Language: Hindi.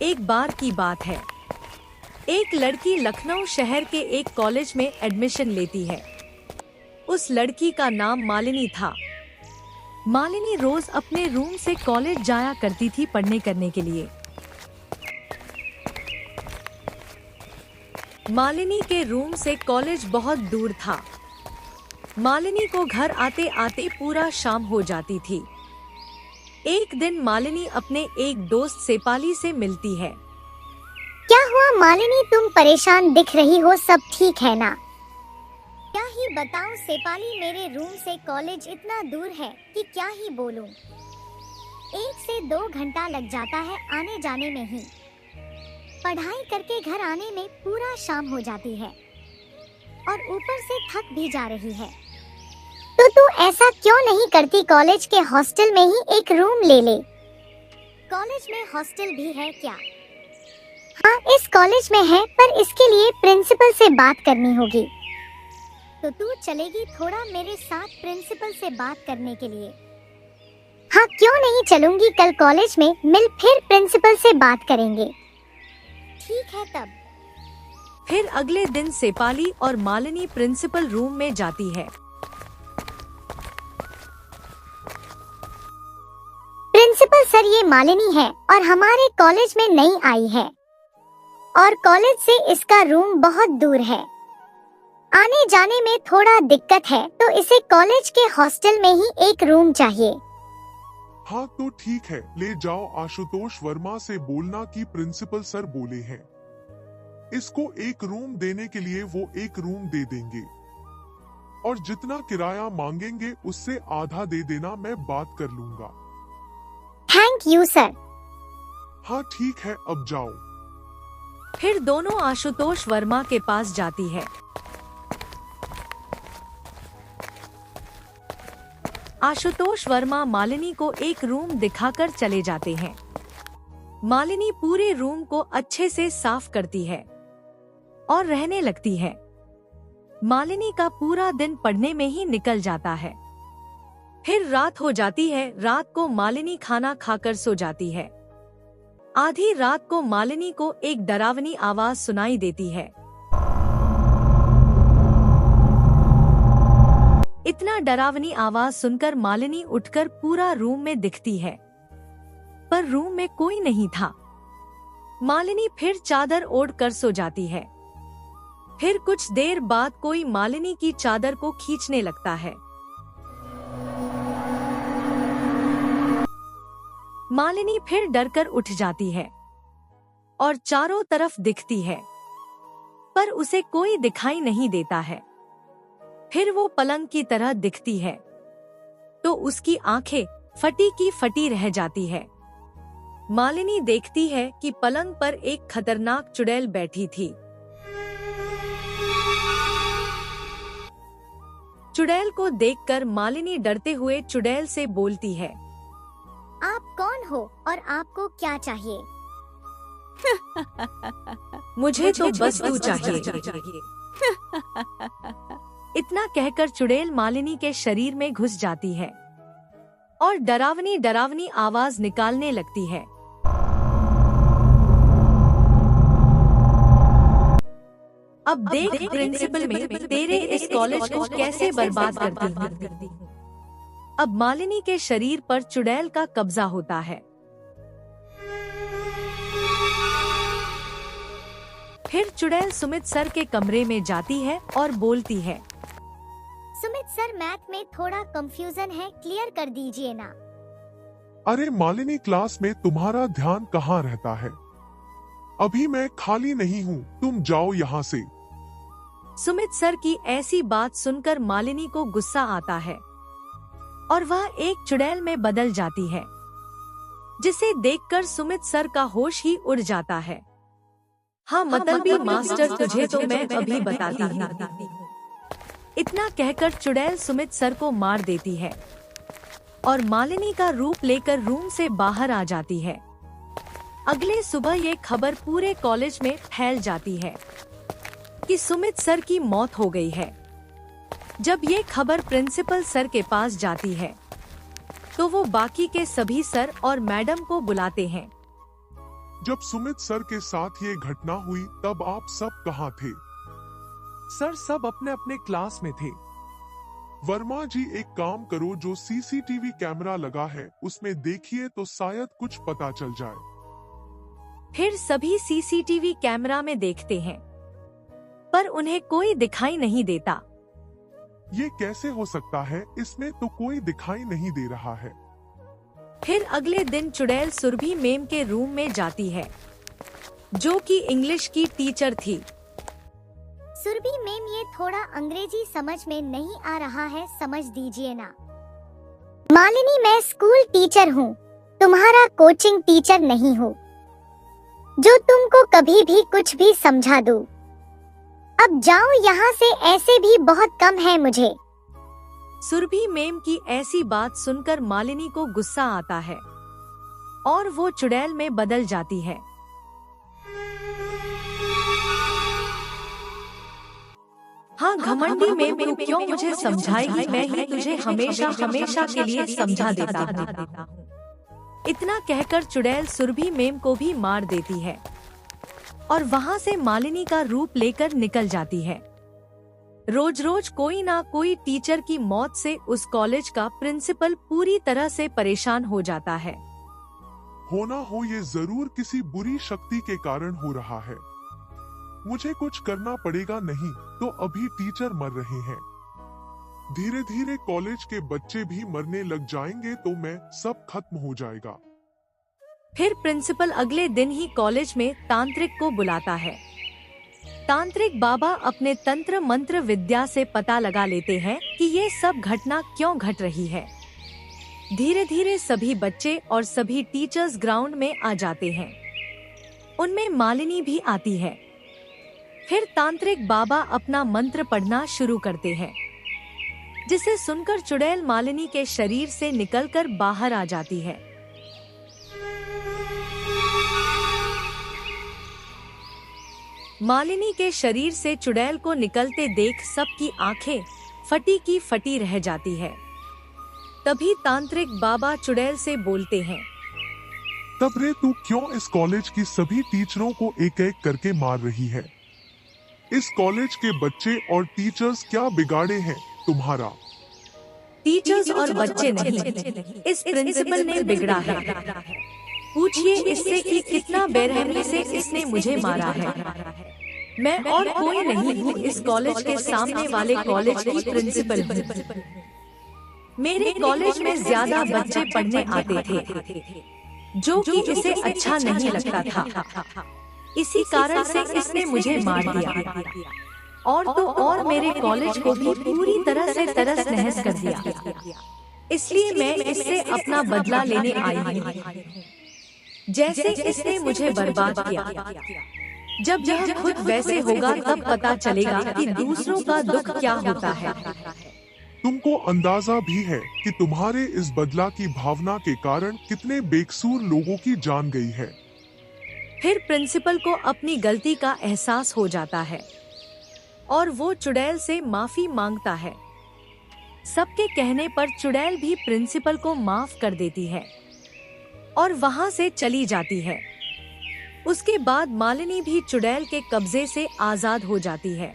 एक बार की बात है, एक लड़की लखनऊ शहर के एक कॉलेज में एडमिशन लेती है। उस लड़की का नाम मालिनी था। मालिनी रोज अपने रूम से कॉलेज जाया करती थी पढ़ने करने के लिए। मालिनी के रूम से कॉलेज बहुत दूर था। मालिनी को घर आते आते पूरा शाम हो जाती थी। एक दिन मालिनी अपने एक दोस्त सेपाली से मिलती है। क्या हुआ मालिनी, तुम परेशान दिख रही हो, सब ठीक है ना? क्या ही बताऊं सेपाली, मेरे रूम से कॉलेज इतना दूर है कि क्या ही बोलूं। 1 से 2 घंटा लग जाता है आने जाने में ही। पढ़ाई करके घर आने में पूरा शाम हो जाती है और ऊपर से थक भी जा रही है। तो तू ऐसा क्यों नहीं करती, कॉलेज के हॉस्टल में ही एक रूम ले ले। कॉलेज में हॉस्टल भी है क्या? हाँ, इस कॉलेज में है, पर इसके लिए प्रिंसिपल से बात करनी होगी। तो तू चलेगी थोड़ा मेरे साथ प्रिंसिपल से बात करने के लिए? हाँ, क्यों नहीं चलूंगी, कल कॉलेज में मिल, फिर प्रिंसिपल से बात करेंगे। ठीक है तब। फिर अगले दिन सेपाली और मालिनी प्रिंसिपल रूम में जाती है। प्रिंसिपल सर, ये मालिनी है और हमारे कॉलेज में नई आई है और कॉलेज से इसका रूम बहुत दूर है। आने जाने में थोड़ा दिक्कत है, तो इसे कॉलेज के हॉस्टल में ही एक रूम चाहिए। हाँ तो ठीक है, ले जाओ, आशुतोष वर्मा से बोलना कि प्रिंसिपल सर बोले हैं इसको एक रूम देने के लिए, वो एक रूम दे देंगे और जितना किराया मांगेंगे उससे आधा दे देना, मैं बात कर लूंगा। Thank you sir. हाँ ठीक है, अब जाओ। फिर दोनों आशुतोष वर्मा के पास जाती है। आशुतोष वर्मा मालिनी को एक रूम दिखाकर चले जाते हैं। मालिनी पूरे रूम को अच्छे से साफ करती है और रहने लगती है। मालिनी का पूरा दिन पढ़ने में ही निकल जाता है। फिर रात हो जाती है। रात को मालिनी खाना खाकर सो जाती है। आधी रात को मालिनी को एक डरावनी आवाज सुनाई देती है। इतना डरावनी आवाज सुनकर मालिनी उठकर पूरा रूम में दिखती है, पर रूम में कोई नहीं था। मालिनी फिर चादर ओढ़ कर सो जाती है। फिर कुछ देर बाद कोई मालिनी की चादर को खींचने लगता है। मालिनी फिर डरकर उठ जाती है और चारों तरफ दिखती है, पर उसे कोई दिखाई नहीं देता है। फिर वो पलंग की तरह दिखती है, तो उसकी आंखें फटी की फटी रह जाती है। मालिनी देखती है कि पलंग पर एक खतरनाक चुड़ैल बैठी थी। चुड़ैल को देखकर मालिनी डरते हुए चुड़ैल से बोलती है, आप कौन हो और आपको क्या चाहिए? मुझे तो बस तू चाहिए। इतना कहकर चुड़ैल मालिनी के शरीर में घुस जाती है और डरावनी डरावनी आवाज निकालने लगती है। अब देख प्रिंसिपल में तेरे इस कॉलेज को कैसे बर्बाद करती हूँ। अब मालिनी के शरीर पर चुड़ैल का कब्जा होता है। फिर चुड़ैल सुमित सर के कमरे में जाती है और बोलती है, सुमित सर, मैथ में थोड़ा कंफ्यूजन है, क्लियर कर दीजिए ना। अरे मालिनी, क्लास में तुम्हारा ध्यान कहाँ रहता है? अभी मैं खाली नहीं हूँ, तुम जाओ यहाँ से। सुमित सर की ऐसी बात सुनकर मालिनी को गुस्सा आता है और वह एक चुड़ैल में बदल जाती है, जिसे देखकर सुमित सर का होश ही उड़ जाता है। हाँ मतलबी मास्टर, तुझे तो मैं अभी बताती हूँ। इतना कहकर चुड़ैल सुमित सर को मार देती है और मालिनी का रूप लेकर रूम से बाहर आ जाती है। अगले सुबह ये खबर पूरे कॉलेज में फैल जाती है कि सुमित सर की मौत हो गई है। जब ये खबर प्रिंसिपल सर के पास जाती है, तो वो बाकी के सभी सर और मैडम को बुलाते हैं जब सुमित सर के साथ ये घटना हुई तब आप सब कहाँ थे? सर सब अपने अपने क्लास में थे। वर्मा जी, एक काम करो, जो सीसीटीवी कैमरा लगा है उसमें देखिए तो शायद कुछ पता चल जाए। फिर सभी सीसीटीवी कैमरा में देखते हैं, पर उन्हें कोई दिखाई नहीं देता। ये कैसे हो सकता है? इसमें तो कोई दिखाई नहीं दे रहा है। फिर अगले दिन चुड़ैल सुरभि मैम के रूम में जाती है, जो कि इंग्लिश की टीचर थी। सुरभि मैम, ये थोड़ा अंग्रेजी समझ में नहीं आ रहा है, समझ दीजिए ना। मालिनी, मैं स्कूल टीचर हूँ, तुम्हारा कोचिंग टीचर नहीं हूँ, जो तुमको कभी भी कुछ भी समझा दूँ। अब जाओ यहाँ से, ऐसे भी बहुत कम है मुझे। सुरभि मैम की ऐसी बात सुनकर मालिनी को गुस्सा आता है और वो चुड़ैल में बदल जाती है। हाँ घमंडी मैम, तू क्यों मुझे समझाएगी? मैं ही तुझे हमेशा हमेशा के लिए समझा देता हूँ। इतना कहकर चुड़ैल सुरभि मैम को भी मार देती है और वहाँ से मालिनी का रूप लेकर निकल जाती है। रोज रोज कोई ना कोई टीचर की मौत से उस कॉलेज का प्रिंसिपल पूरी तरह से परेशान हो जाता है। होना हो ये जरूर किसी बुरी शक्ति के कारण हो रहा है। मुझे कुछ करना पड़ेगा, नहीं तो अभी टीचर मर रहे हैं। धीरे धीरे कॉलेज के बच्चे भी मरने लग जाएंगे तो मैं सब खत्म हो जाएगा। फिर प्रिंसिपल अगले दिन ही कॉलेज में तांत्रिक को बुलाता है। तांत्रिक बाबा अपने तंत्र मंत्र विद्या से पता लगा लेते हैं कि ये सब घटना क्यों घट रही है। धीरे धीरे सभी बच्चे और सभी टीचर्स ग्राउंड में आ जाते हैं। उनमें मालिनी भी आती है। फिर तांत्रिक बाबा अपना मंत्र पढ़ना शुरू करते हैं, जिसे सुनकर चुड़ैल मालिनी के शरीर से निकलकर बाहर आ जाती है। मालिनी के शरीर से चुड़ैल को निकलते देख सबकी आंखें फटी की फटी रह जाती है। तभी तांत्रिक बाबा चुड़ैल से बोलते हैं, तब रे, तू क्यों इस कॉलेज की सभी टीचरों को एक एक करके मार रही है? इस कॉलेज के बच्चे और टीचर्स क्या बिगाड़े हैं तुम्हारा? टीचर्स और बच्चे नहीं, इस प्रिंसिपल ने बिगड़ा है। पूछिए इससे कि कितना बेरहमी से इसने मुझे मारा है। मैं और कोई नहीं हूँ, इस कॉलेज के सामने वाले कॉलेज की प्रिंसिपल हूँ। मेरे कॉलेज में ज्यादा बच्चे पढ़ने आते थे, जो कि इसे अच्छा नहीं लगता था। इसी कारण से इसने मुझे मार दिया और तो और मेरे कॉलेज को भी पूरी तरह से तरस नहस कर दिया। इसलिए मैं इससे अपना बदला लेने आई हूँ, जैसे इसने मुझे बर्बाद किया। जब यह खुद वैसे होगा तब पता चलेगा कि दूसरों का दुख क्या होता है। तुमको अंदाजा भी है कि तुम्हारे इस बदला की भावना के कारण कितने बेकसूर लोगों की जान गई है। फिर प्रिंसिपल को अपनी गलती का एहसास हो जाता है और वो चुड़ैल से माफी मांगता है। सबके कहने पर चुड़ैल भी प्रिंसिपल को माफ कर देती है और वहां से चली जाती है। उसके बाद मालिनी भी चुड़ैल के कब्जे से आजाद हो जाती है।